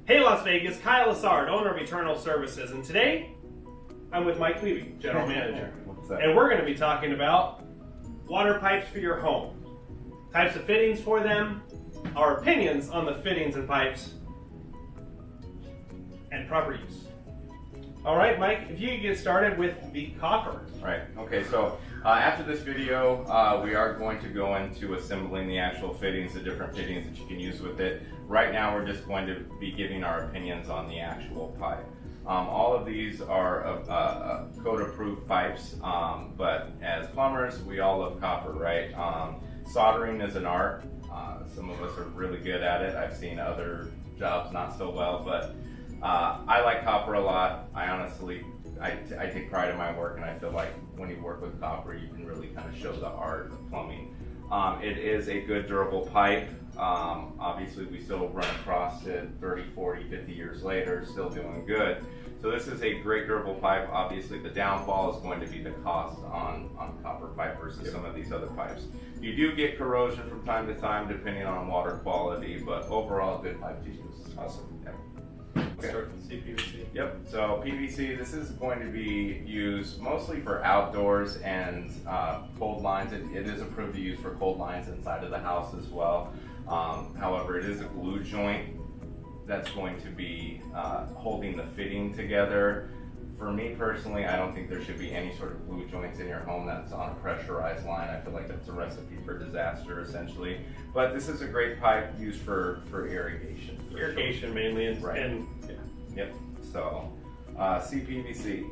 Hey Las Vegas, Kyle Lassard, owner of Eternal Services, and today I'm with Mike Levy, General Manager. What's that? And we're going to be talking about water pipes for your home, types of fittings for them, our opinions on the fittings and pipes, and proper use. All right, Mike, if you could get started with the copper. Right, okay, so after this video, we are going to go into assembling the actual fittings, the different fittings that you can use with it. Right now, we're just going to be giving our opinions on the actual pipe. All of these are code-approved pipes, but as plumbers, we all love copper, right? Soldering is an art. Some of us are really good at it. I've seen other jobs not so well, but I like copper a lot. I honestly, I take pride in my work, and I feel like when you work with copper, you can really kind of show the art of plumbing. It is a good durable pipe. Obviously, we still run across it 30, 40, 50 years later, still doing good. So this is a great durable pipe. Obviously, the downfall is going to be the cost on copper pipe versus some of these other pipes. You do get corrosion from time to time, depending on water quality, but overall, good pipe to use. Awesome. Yep. Let's start with CPVC. Yep, so PVC, this is going to be used mostly for outdoors and cold lines. It is approved to use for cold lines inside of the house as well. However, it is a glue joint that's going to be holding the fitting together. For me personally, I don't think there should be any sort of glue joints in your home that's on a pressurized line. I feel like that's a recipe for disaster, essentially. But this is a great pipe used for irrigation. Irrigation mainly, Right. And yeah. Yep, so CPVC.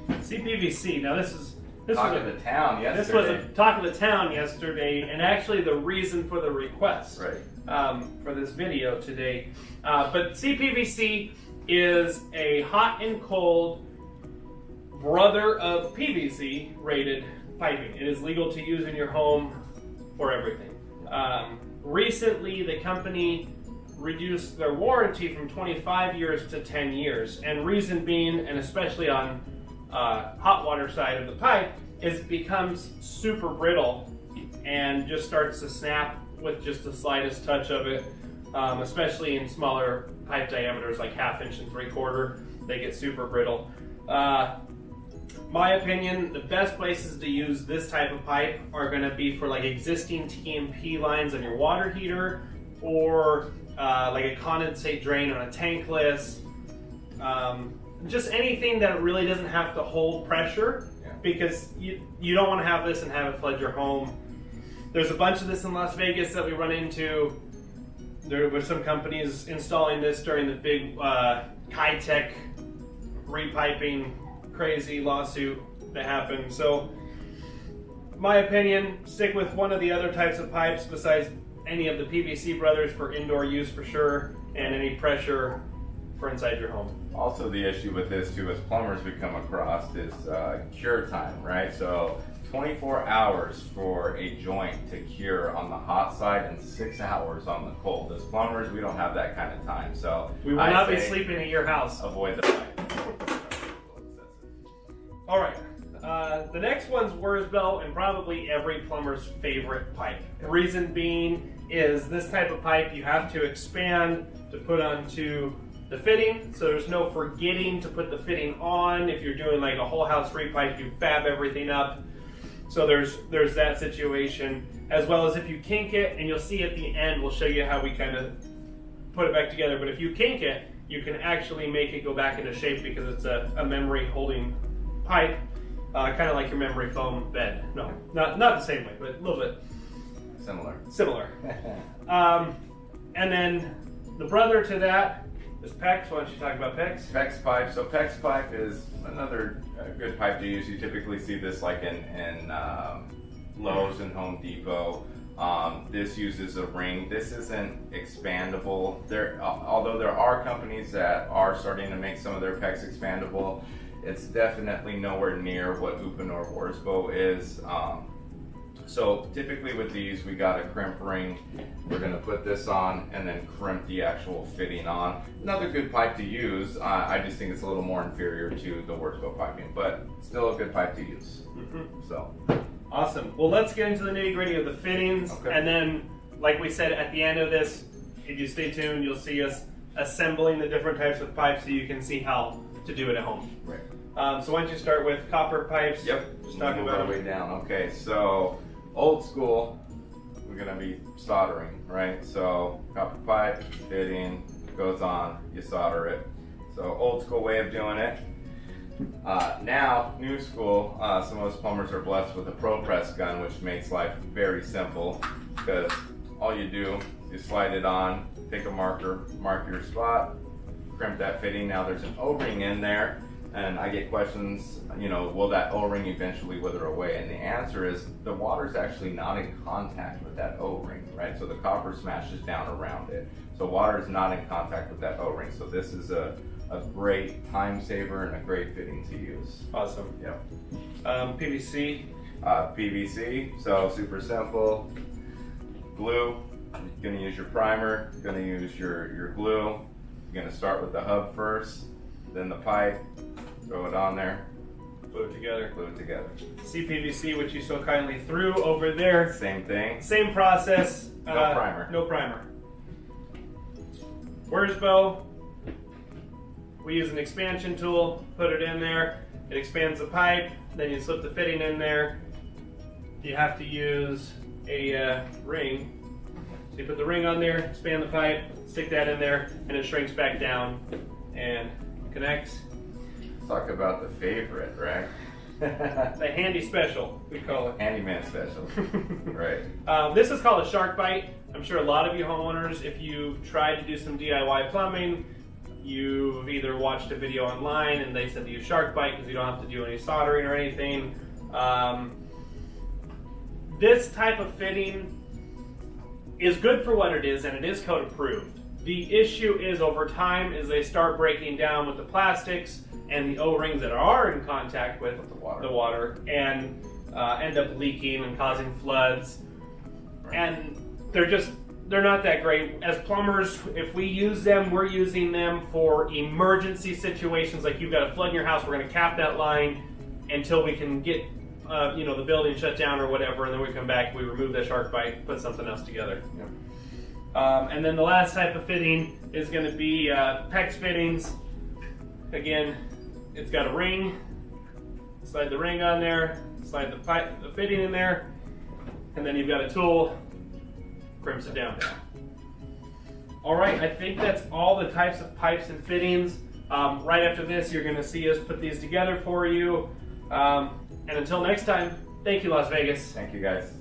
CPVC. Now this was Talk of the town yesterday. This was a talk of the town yesterday, and actually the reason for the request for this video today. But CPVC is a hot and cold brother of PVC rated piping. It is legal to use in your home for everything. Recently, the company reduced their warranty from 25 years to 10 years, and reason being, and especially on hot water side of the pipe, is it becomes super brittle and just starts to snap with just the slightest touch of it, especially in smaller pipe diameters like 1/2 inch and 3/4. They get super brittle. My opinion, the best places to use this type of pipe are going to be for like existing TMP lines on your water heater, or like a condensate drain on a tankless. Just anything that really doesn't have to hold pressure, because you don't want to have this and have it flood your home. There's a bunch of this in Las Vegas that we run into. There were some companies installing this during the big high-tech repiping crazy lawsuit that happened. So my opinion, stick with one of the other types of pipes besides any of the PVC brothers for indoor use for sure, and any pressure for inside your home. Also, the issue with this too, as plumbers we come across, is cure time, right? So 24 hours for a joint to cure on the hot side and 6 hours on the cold. As plumbers, we don't have that kind of time. So we will not be sleeping at your house. Avoid the pipe. All right. The next one's wirsbo, and probably every plumber's favorite pipe. The reason being is this type of pipe you have to expand to put onto the fitting, so there's no forgetting to put the fitting on. If you're doing like a whole house repipe, you fab everything up. So there's that situation, as well as if you kink it, and you'll see at the end, we'll show you how we kind of put it back together. But if you kink it, you can actually make it go back into shape because it's a memory holding pipe, kind of like your memory foam bed. No, not the same way, but a little bit similar. And then the brother to that is PEX. Why don't you talk about PEX? PEX pipe. So PEX pipe is another good pipe to use. You typically see this like in Lowe's and Home Depot. This uses a ring. This isn't expandable. Although there are companies that are starting to make some of their PEX expandable, it's definitely nowhere near what uponor wirsbo is. So typically with these, we got a crimp ring. We're gonna put this on and then crimp the actual fitting on. Another good pipe to use. I just think it's a little more inferior to the wirsbo piping, but still a good pipe to use. So. Awesome. Well, let's get into the nitty-gritty of the fittings, and then, like we said at the end of this, if you stay tuned, you'll see us assembling the different types of pipes so you can see how to do it at home. Right. So why don't you start with copper pipes? Yep. Just talk Move about our way down. Okay, so old school, we're gonna be soldering, right? So copper pipe, fitting, goes on, you solder it. So old school way of doing it. Now, new school, some of us plumbers are blessed with a Pro Press gun, which makes life very simple because all you do is slide it on, take a marker, mark your spot, crimp that fitting. Now there's an O-ring in there, and I get questions, you know, will that O-ring eventually wither away? And the answer is the water's actually not in contact with that O-ring, right? So the copper smashes down around it. So water is not in contact with that O-ring. So this is a great time saver and a great fitting to use. Awesome. Yep. PVC. PVC, so super simple. Glue, you're gonna use your primer, you're gonna use your glue. You're gonna start with the hub first, then the pipe, throw it on there, Glue it together. glue it together. cpvc, which you so kindly threw over there. Same thing. Same process. No primer. No primer. Wirsbo. We use an expansion tool, put it in there, it expands the pipe, then you slip the fitting in there. You have to use a ring. So you put the ring on there, expand the pipe, stick that in there, and it shrinks back down and connects. Talk about the favorite, right? The handy special, we call it. Handyman special, right. This is called a shark bite. I'm sure a lot of you homeowners, if you've tried to do some DIY plumbing, you've either watched a video online and they said to use shark bite because you don't have to do any soldering or anything. This type of fitting is good for what it is, and it is code approved. The issue is over time as they start breaking down with the plastics and the O-rings that are in contact with the water and end up leaking and causing floods. Right. And they're not that great. As plumbers, if we use them, we're using them for emergency situations, like you've got a flood in your house, we're gonna cap that line until we can get the building shut down or whatever, and then we come back, we remove that shark bite, put something else together. Yep. And then the last type of fitting is gonna be PEX fittings. Again, it's got a ring, slide the ring on there, slide the fitting in there, and then you've got a tool, crimps it down. All right, I think that's all the types of pipes and fittings. Right after this, you're gonna see us put these together for you. And until next time, thank you, Las Vegas. Thank you, guys.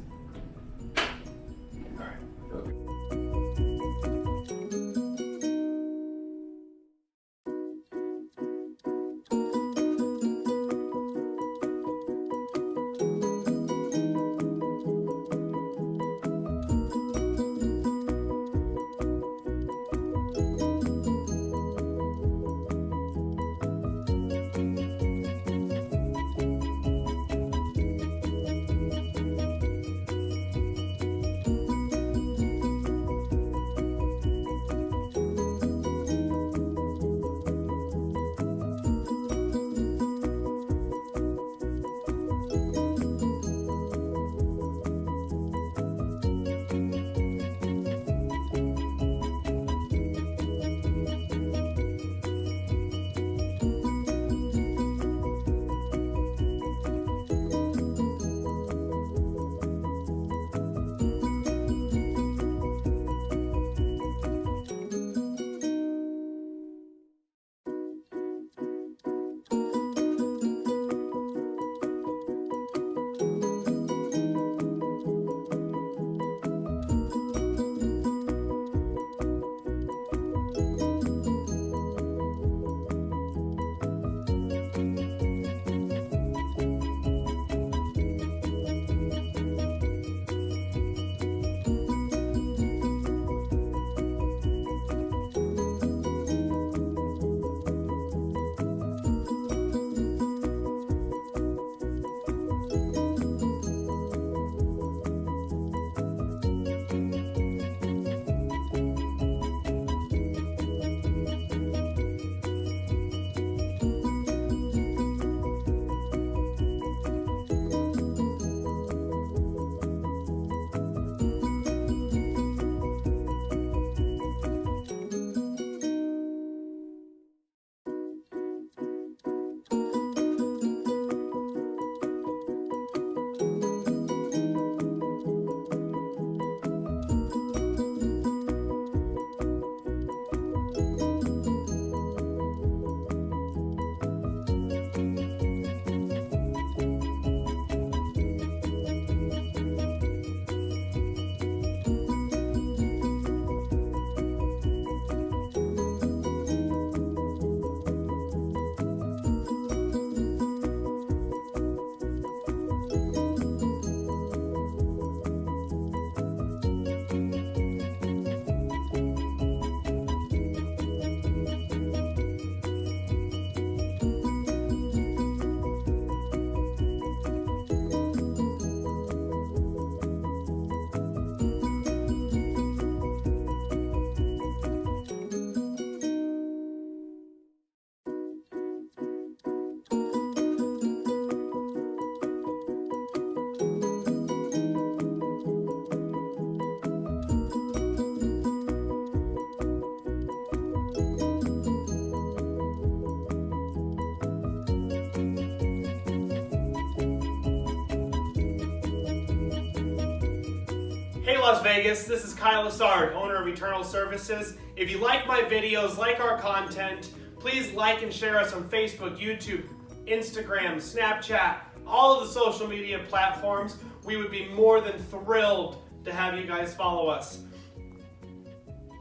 Hey Las Vegas, this is Kyle Lassard, owner of Eternal Services. If you like my videos, like our content, please like and share us on Facebook, YouTube, Instagram, Snapchat, all of the social media platforms. We would be more than thrilled to have you guys follow us.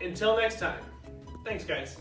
Until next time, thanks guys.